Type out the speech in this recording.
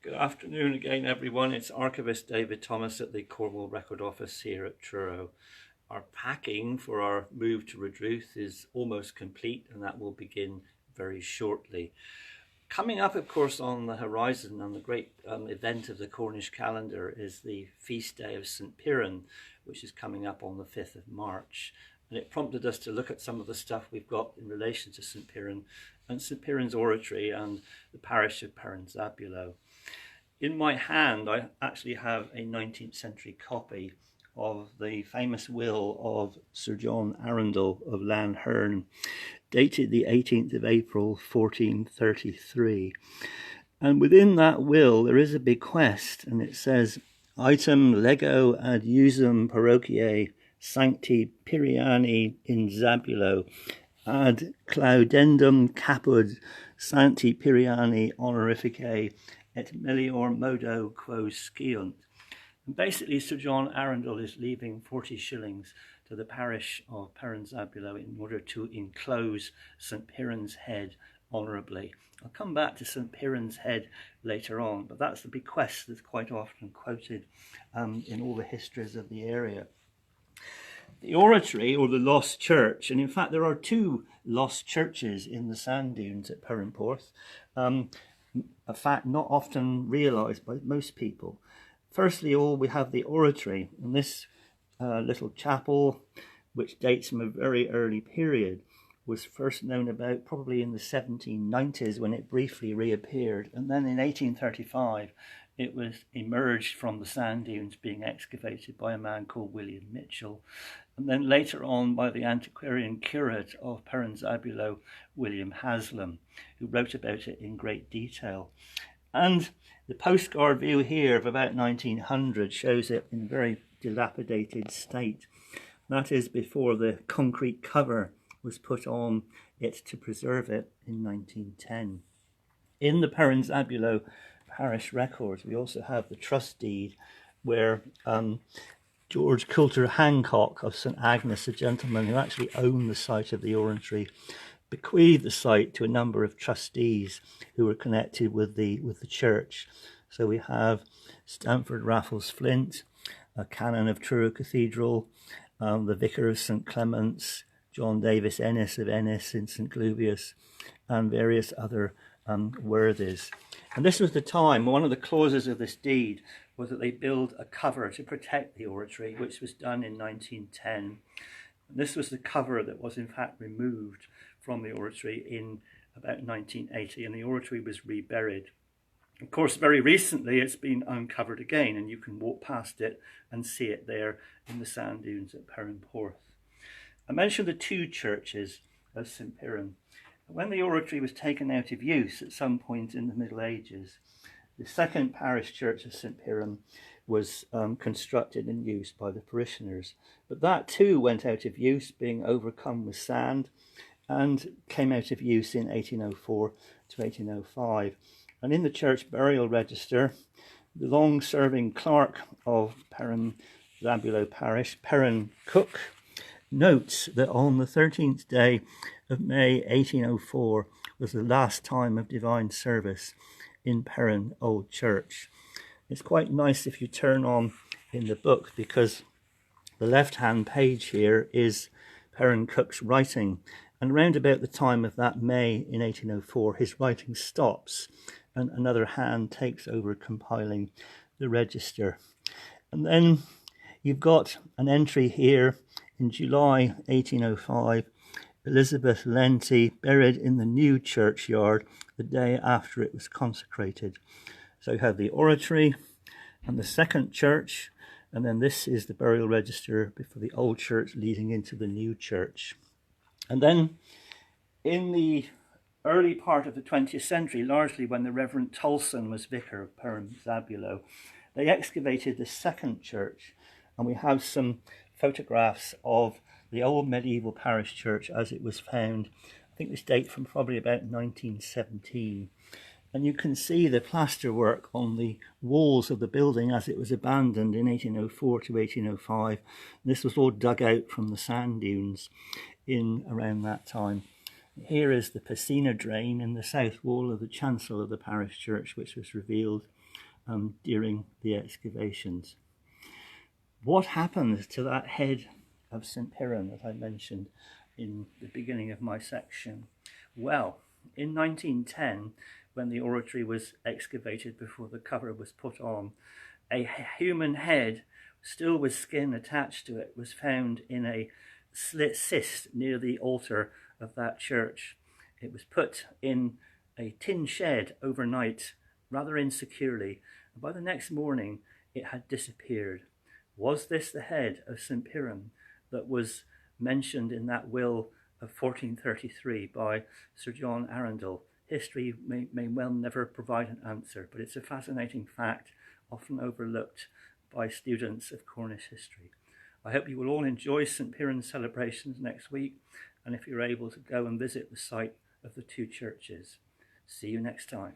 Good afternoon again, everyone. It's archivist David Thomas at the Cornwall Record Office here at Truro. Our packing for our move to Redruth is almost complete, and that will begin very shortly. Coming up, of course, on the horizon and the great event of the Cornish calendar is the feast day of St Piran, which is coming up on the 5th of March. And it prompted us to look at some of the stuff we've got in relation to St Piran and St Piran's Oratory and the parish of Perranzabulow. In my hand, I actually have a 19th century copy of the famous will of Sir John Arundel of Lanherne, dated the 18th of April, 1433. And within that will, there is a bequest, and it says, Item lego ad usum parochiae Sancti Piriani in Zabulo ad Claudendum caput Sancti Piriani honorificae et melior modo quo sciunt. And basically, Sir John Arundel is leaving 40 shillings to the parish of Perranzabulow in order to enclose St Piran's head honourably. I'll come back to St Piran's head later on, but that's the bequest that's quite often quoted in all the histories of the area. The Oratory, or the Lost Church, and in fact there are two lost churches in the sand dunes at Perranporth, a fact not often realised by most people. Firstly, we have the Oratory, and this little chapel, which dates from a very early period, was first known about probably in the 1790s when it briefly reappeared, and then in 1835 it was emerged from the sand dunes being excavated by a man called William Mitchell, and then later on by the antiquarian curate of Perranzabulow, William Haslam, who wrote about it in great detail. And the postcard view here of about 1900 shows it in a very dilapidated state. That is before the concrete cover was put on it to preserve it in 1910. In the Perranzabulow parish records, we also have the trust deed where George Coulter Hancock of St Agnes, a gentleman who actually owned the site of the Oratory, bequeathed the site to a number of trustees who were connected with the church. So we have Stamford Raffles Flint, a canon of Truro Cathedral, the vicar of St Clement's, John Davis Ennis of Ennis in St Gluvius, and various other worthies. And this was the time, one of the clauses of this deed was that they build a cover to protect the Oratory, which was done in 1910. And this was the cover that was in fact removed from the Oratory in about 1980, and the Oratory was reburied. Of course, very recently it's been uncovered again, and you can walk past it and see it there in the sand dunes at Perranporth. I mentioned the two churches of St Piran. When the Oratory was taken out of use at some point in the Middle Ages, the second parish church of St Piran was constructed and used by the parishioners. But that too went out of use, being overcome with sand, and came out of use in 1804 to 1805. And in the church burial register, the long-serving clerk of Perranzabulow parish, Perran Cook, notes that on the 13th day of May 1804 was the last time of divine service in Perran Old Church. It's quite nice if you turn on in the book, because the left-hand page here is Perran Cook's writing, and around about the time of that May in 1804 his writing stops and another hand takes over compiling the register. And then you've got an entry here in July 1805, Elizabeth Lenty buried in the new churchyard the day after it was consecrated. So you have the Oratory and the second church, and then this is the burial register for the old church leading into the new church. And then in the early part of the 20th century, largely when the Reverend Tolson was vicar of Perranzabulow, they excavated the second church, and we have some photographs of the old medieval parish church as it was found. I think this date from probably about 1917. And you can see the plasterwork on the walls of the building as it was abandoned in 1804 to 1805. This was all dug out from the sand dunes in around that time. Here is the piscina drain in the south wall of the chancel of the parish church, which was revealed during the excavations. What happened to that head of St Piran that I mentioned in the beginning of my section? Well, in 1910, when the oratory was excavated before the cover was put on, a human head, still with skin attached to it, was found in a slit cyst near the altar of that church. It was put in a tin shed overnight, rather insecurely, and by the next morning it had disappeared. Was this the head of St Piran that was mentioned in that will of 1433 by Sir John Arundel? History may well never provide an answer, but it's a fascinating fact, often overlooked by students of Cornish history. I hope you will all enjoy St Piran celebrations next week, and if you're able to go and visit the site of the two churches. See you next time.